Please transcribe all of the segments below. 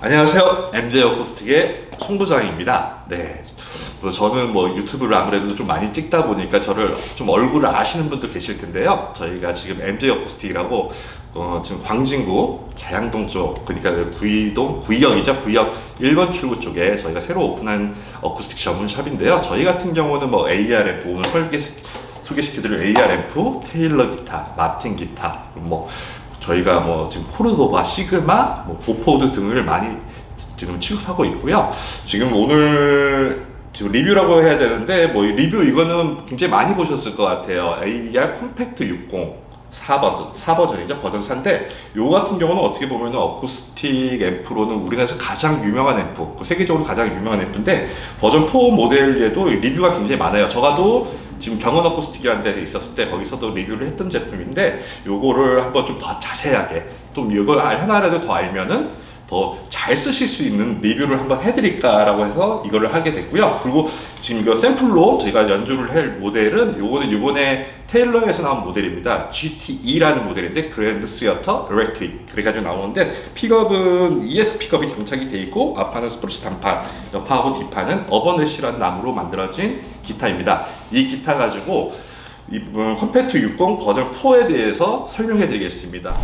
안녕하세요. MJ 어쿠스틱의 송 부장입니다. 네. 저는 뭐 유튜브를 아무래도 좀 많이 찍다 보니까 저를 좀 얼굴을 아시는 분도 계실 텐데요. 저희가 지금 MJ 어쿠스틱이라고 지금 광진구 자양동 쪽, 그러니까 구이동, 구이역이죠. 구이역 1번 출구 쪽에 저희가 새로 오픈한 어쿠스틱 전문 샵인데요. 저희 같은 경우는 뭐 AR 앰프, 오늘 소개시켜드릴 AR 앰프, 테일러 기타, 마틴 기타, 뭐 저희가 뭐 지금 코르도바, 시그마, 뭐 고포드 등을 많이 지금 취급하고 있고요. 지금 오늘 지금 리뷰라고 해야 되는데 뭐 리뷰 이거는 굉장히 많이 보셨을 것 같아요. AR 컴팩트 60 4버전이죠. 버전 4인데 요 같은 경우는 어떻게 보면 어쿠스틱 앰프로는 우리나라에서 가장 유명한 앰프, 세계적으로 가장 유명한 앰프인데 버전 4 모델에도 리뷰가 굉장히 많아요. 저가도 지금 경원 어쿠스틱이라는 데 있었을 때 거기서도 리뷰를 했던 제품인데 요거를 한번 좀 더 자세하게 좀 이걸 하나라도 더 알면은 더 잘 쓰실 수 있는 리뷰를 한번 해드릴까라고 해서 이거를 하게 됐고요. 그리고 지금 이거 샘플로 저희가 연주를 할 모델은 요거는 이번에 테일러에서 나온 모델입니다. GT2라는 모델인데 그랜드 시어터 일렉트릭 그래가지고 나오는데 픽업은 ES 픽업이 장착이 돼 있고 앞판은 스프루스 단판, 옆하고 뒷판은 어버넷이라는 나무로 만들어진 기타입니다. 이 기타 가지고 이번 컴팩트 60 버전 4에 대해서 설명해 드리겠습니다.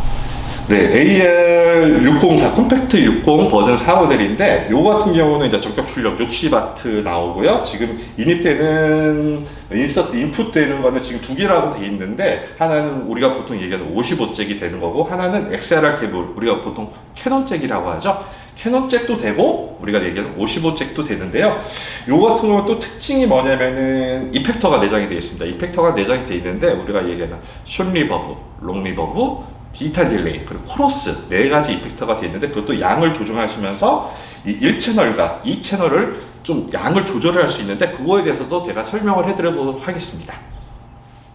네, AR604 컴팩트 60 버전 4 모델인데 요 같은 경우는 이제 전격 출력 60W 나오고요. 지금 인입되는 인풋 되는 거는 지금 두 개라고 돼 있는데 하나는 우리가 보통 얘기하는 55잭이 되는 거고 하나는 XLR 케이블, 우리가 보통 캐논 잭이라고 하죠. 캐논 잭도 되고 우리가 얘기하는 55잭도 되는데요. 요 같은 경우는 또 특징이 뭐냐면은 이펙터가 내장이 되어 있습니다. 이펙터가 내장이 되어 있는데 우리가 얘기하는 숏 리버브, 롱 리버브, 디지털 딜레이, 그리고 코러스 4가지 이펙터가 되어 있는데 그것도 양을 조정하시면서 이 1채널과 2채널을 좀 양을 조절을 할 수 있는데 그거에 대해서도 제가 설명을 해드리도록 하겠습니다.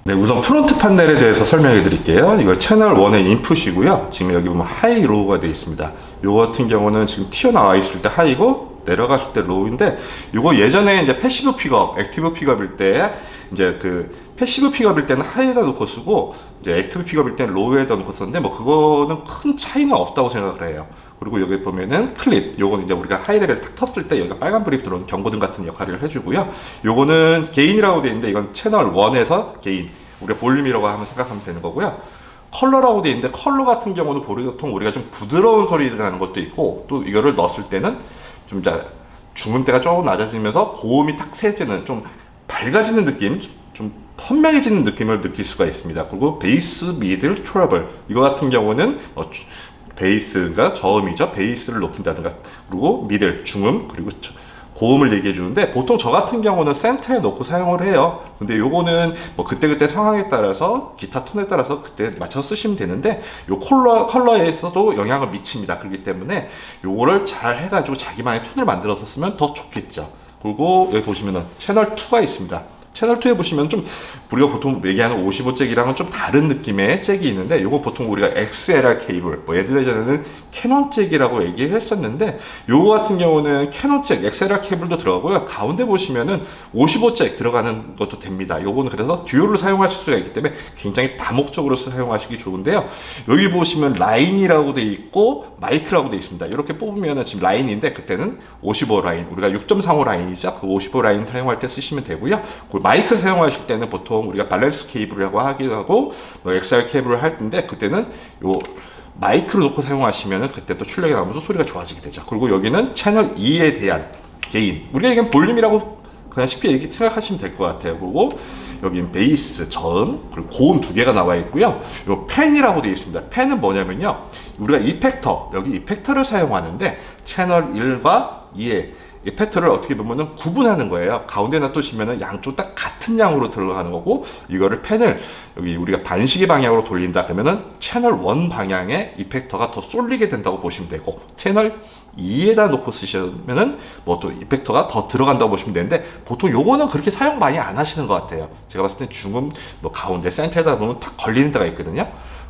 네, 우선 프론트 판넬에 대해서 설명해 드릴게요. 이거 채널 1의 인풋이고요. 지금 여기 보면 하이, 로우가 되어 있습니다. 요 같은 경우는 지금 튀어나와 있을 때 하이고 내려갔을 때 로우인데 요거 예전에 이제 패시브 픽업, 액티브 픽업일 때 이제 그 패시브 픽업일 때는 하이에다 놓고 쓰고 이제 액티브 픽업일 때는 로우에다 놓고 썼는데 뭐 그거는 큰 차이는 없다고 생각을 해요. 그리고 여기 보면은 클립, 요거는 이제 우리가 하이 레벨 탁 텄을 때 여기가 빨간 불이 들어오는 경고등 같은 역할을 해주고요. 요거는 게인이라고 되어 있는데 이건 채널 1에서 게인, 우리가 볼륨이라고 하면 생각하면 되는 거고요. 컬러라고 되어 있는데 컬러 같은 경우는 보통 우리가 좀 부드러운 소리를 나는 것도 있고 또 이거를 넣었을 때는 좀 중음대가 조금 낮아지면서 고음이 탁 세지는 좀 밝아지는 느낌, 좀 선명해지는 느낌을 느낄 수가 있습니다. 그리고 베이스, 미들, 트러블 이거 같은 경우는 베이스가 저음이죠. 베이스를 높인다든가 그리고 미들, 중음, 그리고 고음을 얘기해 주는데 보통 저 같은 경우는 센터에 놓고 사용을 해요. 근데 요거는 뭐 그때그때 상황에 따라서 기타 톤에 따라서 그때 맞춰서 쓰시면 되는데 요 컬러에서도 영향을 미칩니다. 그렇기 때문에 요거를 잘 해가지고 자기만의 톤을 만들어서 쓰면 더 좋겠죠. 그리고 여기 보시면은 채널 2가 있습니다. 채널 2에 보시면 좀 우리가 보통 얘기하는 55잭이랑은 좀 다른 느낌의 잭이 있는데 요거 보통 우리가 XLR 케이블, 뭐 예전에는 캐논 잭이라고 얘기를 했었는데 요거 같은 경우는 캐논 잭, XLR 케이블도 들어가고요. 가운데 보시면은 55잭 들어가는 것도 됩니다. 요거는 그래서 듀얼을 사용하실 수가 있기 때문에 굉장히 다목적으로 사용하시기 좋은데요. 여기 보시면 라인이라고 돼 있고 마이크라고 돼 있습니다. 이렇게 뽑으면은 지금 라인인데 그때는 55 라인, 우리가 6.35 라인이죠. 그 55 라인 사용할 때 쓰시면 되고요. 마이크 사용하실 때는 보통 우리가 밸런스 케이블이라고 하기도 하고 뭐 XR 케이블을 할 텐데 그때는 요 마이크를 놓고 사용하시면은 그때 또 출력이 나오면서 소리가 좋아지게 되죠. 그리고 여기는 채널 2에 대한 게인, 우리가 얘기한 볼륨이라고 그냥 쉽게 생각하시면 될 것 같아요. 그리고 여기는 베이스, 저음, 그리고 고음 2개가 나와 있고요. 요 펜이라고 되어 있습니다. 펜은 뭐냐면요, 우리가 이펙터, 여기 이펙터를 사용하는데 채널 1과 2에 이펙터를 어떻게 보면은 구분하는 거예요. 가운데 놔두시면은 양쪽 딱 같은 양으로 들어가는 거고, 이거를 펜을 여기 우리가 반시계 방향으로 돌린다 그러면은 채널 1 방향에 이펙터가 더 쏠리게 된다고 보시면 되고, 채널 2에다 놓고 쓰시면은 뭐 또 이펙터가 더 들어간다고 보시면 되는데, 보통 요거는 그렇게 사용 많이 안 하시는 것 같아요. 제가 봤을 때 중음 뭐 가운데 센터에다 보면 딱 걸리는 데가 있거든요.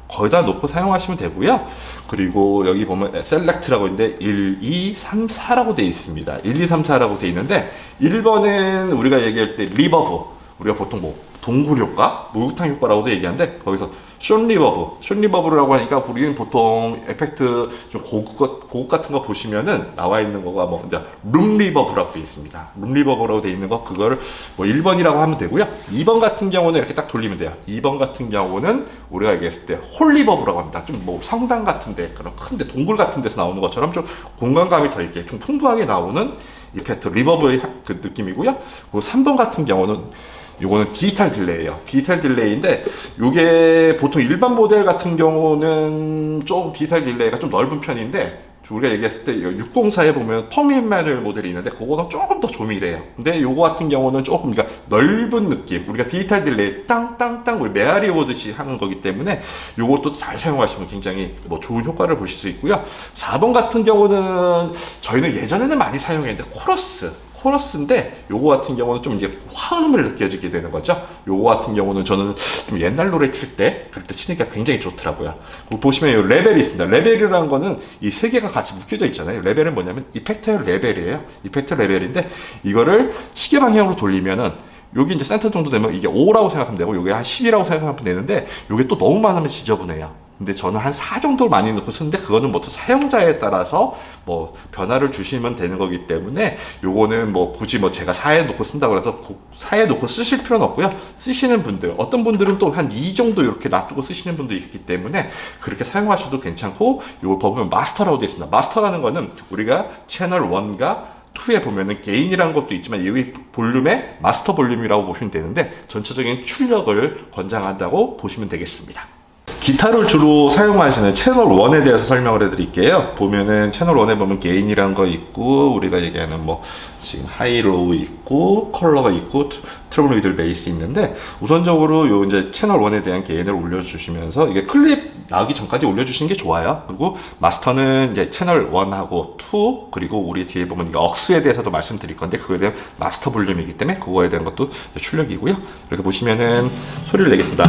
거기다 놓고 사용하시면 되고요. 그리고 여기 보면 셀렉트라고 있는데 1, 2, 3, 4라고 되어 있습니다. 1, 2, 3, 4라고 되어 있는데, 1번은 우리가 얘기할 때 리버브, 우리가 보통 뭐 동굴 효과, 목욕탕 효과라고도 얘기하는데, 거기서 숏 리버브라고 하니까 우리는 보통 에펙트 좀 고급 같은 거 보시면은 나와 있는 거가 뭐 이제 룸 리버브라고 되어 있습니다. 룸 리버브라고 되어 있는 거, 그거를 뭐 1번이라고 하면 되고요. 2번 같은 경우는 이렇게 딱 돌리면 돼요. 2번 같은 경우는 우리가 얘기했을 때 홀 리버브라고 합니다. 좀 뭐 성당 같은데, 그런 큰데 동굴 같은 데서 나오는 것처럼 좀 공간감이 더 있게 좀 풍부하게 나오는 이펙트 리버브의 그 느낌이고요. 그리고 3번 같은 경우는 요거는 디지털 딜레이예요. 디지털 딜레이인데, 요게 보통 일반 모델 같은 경우는 좀 디지털 딜레이가 좀 넓은 편인데, 우리가 얘기했을 때 604에 보면 터미널 모델이 있는데 그거는 조금 더 조밀해요. 근데 요거 같은 경우는 조금 그러니까 넓은 느낌, 우리가 디지털 딜레이 땅땅땅 우리 메아리 오듯이 하는 거기 때문에 요것도 잘 사용하시면 굉장히 뭐 좋은 효과를 보실 수 있고요. 4번 같은 경우는 저희는 예전에는 많이 사용했는데 코러스인데, 요거 같은 경우는 좀 이제 화음을 느껴지게 되는 거죠. 요거 같은 경우는 저는 좀 옛날 노래 칠 때, 그럴 때 치니까 굉장히 좋더라고요. 보시면 요 레벨이 있습니다. 레벨이라는 거는 이 세 개가 같이 묶여져 있잖아요. 레벨은 뭐냐면 이펙터 레벨이에요. 이펙터 레벨인데, 이거를 시계 방향으로 돌리면은 여기 이제 센터 정도 되면 이게 5라고 생각하면 되고, 요게 한 10이라고 생각하면 되는데, 요게 또 너무 많으면 지저분해요. 근데 저는 한 4 정도 많이 넣고 쓰는데, 그거는 뭐 사용자에 따라서 뭐 변화를 주시면 되는 거기 때문에, 요거는 뭐 굳이 뭐 제가 4에 놓고 쓴다고 해서 4에 놓고 쓰실 필요는 없고요. 쓰시는 분들, 어떤 분들은 또 한 2 정도 이렇게 놔두고 쓰시는 분도 있기 때문에 그렇게 사용하셔도 괜찮고, 요걸 보면 마스터라고 되어 있습니다. 마스터라는 거는 우리가 채널 1과 2에 보면은 게인이라는 것도 있지만, 여기 볼륨의 마스터 볼륨이라고 보시면 되는데, 전체적인 출력을 권장한다고 보시면 되겠습니다. 기타를 주로 사용하시는 채널 1에 대해서 설명을 해드릴게요. 보면은 채널 1에 보면 게인이란 거 있고, 우리가 얘기하는 뭐 지금 하이 로우 있고, 컬러가 있고, 트러블 미들 베이스 있는데, 우선적으로 요 이제 채널 1에 대한 게인을 올려주시면서, 이게 클립 나오기 전까지 올려주시는 게 좋아요. 그리고 마스터는 이제 채널 1하고 2, 그리고 우리 뒤에 보면 이게 억스에 대해서도 말씀드릴 건데, 그거에 대한 마스터 볼륨이기 때문에 그거에 대한 것도 출력이고요. 이렇게 보시면은 소리를 내겠습니다.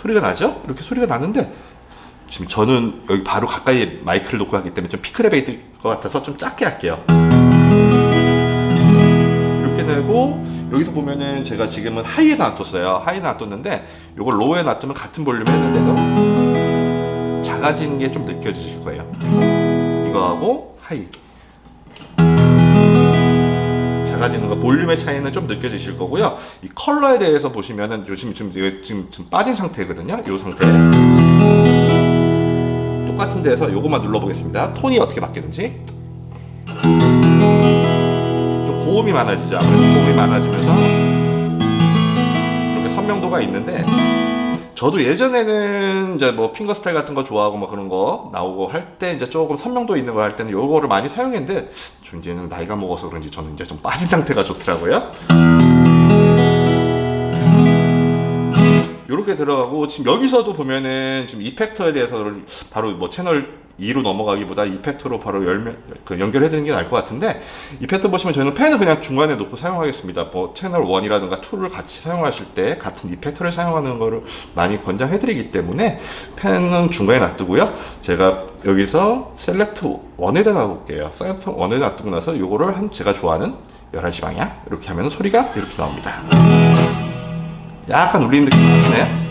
소리가 나죠? 이렇게 소리가 나는데, 지금 저는 여기 바로 가까이 마이크를 놓고 하기 때문에 좀 피크랩이 될 것 같아서 좀 작게 할게요. 이렇게 내고, 여기서 보면은 제가 지금은 하이에 놔뒀어요. 하이에 놔뒀는데, 이걸 로우에 놔두면 같은 볼륨 했는데도 작아지는 게 좀 느껴지실 거예요. 이거하고 하이. 작아지는 거, 볼륨의 차이는 좀 느껴지실 거고요. 이 컬러에 대해서 보시면은 요즘 지금 빠진 상태거든요. 이 상태. 똑같은 데서 요것만 눌러보겠습니다. 톤이 어떻게 바뀌는지. 좀 고음이 많아지죠. 아무래도 고음이 많아지면서 이렇게 선명도가 있는데, 저도 예전에는 이제 뭐 핑거 스타일 같은 거 좋아하고 뭐 그런 거 나오고 할 때 이제 조금 선명도 있는 거 할 때는 요거를 많이 사용했는데, 저 이제는 나이가 먹어서 그런지 저는 이제 좀 빠진 상태가 좋더라고요. 요렇게 들어가고, 지금 여기서도 보면은 지금 이펙터에 대해서 바로 뭐 채널 2로 넘어가기보다 이펙터로 바로 연결해드리는 게 나을 것 같은데, 이펙터 보시면 저는 펜을 그냥 중간에 놓고 사용하겠습니다. 뭐 채널 1이라든가 2를 같이 사용하실 때 같은 이펙터를 사용하는 거를 많이 권장해드리기 때문에 펜은 중간에 놔두고요. 제가 여기서 셀렉트 1에다 놔볼게요. 셀렉트 1에다 놔두고 나서 요거를 제가 좋아하는 11시 방향 이렇게 하면 소리가 이렇게 나옵니다. 약간 울리는 느낌이 나네요.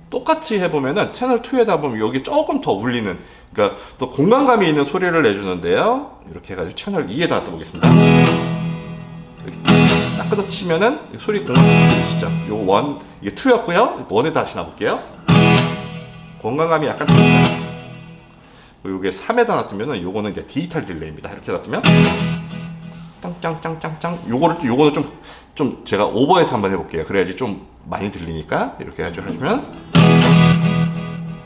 똑같이 해보면은 채널 2에다 보면 여기 조금 더 울리는, 그러니까 또 공간감이 있는 소리를 내주는데요. 이렇게 해가지고 채널 2에다 떠보겠습니다. 이렇게 딱 끊어치면은 소리 공간감이 들리시죠? 요거 1, 이게 2였고요. 1에 다시 놔볼게요. 공간감이 약간 들리죠? 요게 3에다 놔두면은 요거는 이제 디지털 딜레이입니다. 이렇게 놔두면 짱짱짱짱짱. 요거는 좀 제가 오버해서 한번 해볼게요. 그래야지 좀 많이 들리니까. 이렇게 하시면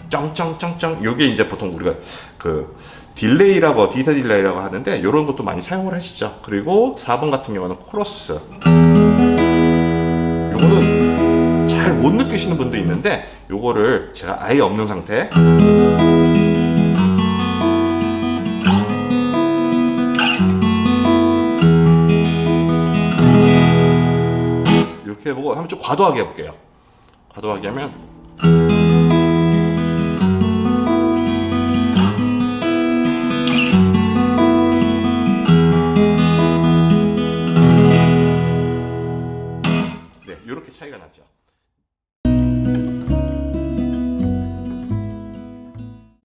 쩡쩡쩡쩡 요게 이제 보통 우리가 그 딜레이라고 디지털 딜레이라고 하는데 이런 것도 많이 사용을 하시죠. 그리고 4번 같은 경우는 코러스. 요거는 잘 못 느끼시는 분도 있는데 요거를 제가 아예 없는 상태 이렇게 해보고 한번 좀 과도하게 해볼게요. 과도하게 하면 네, 이렇게 차이가 나죠.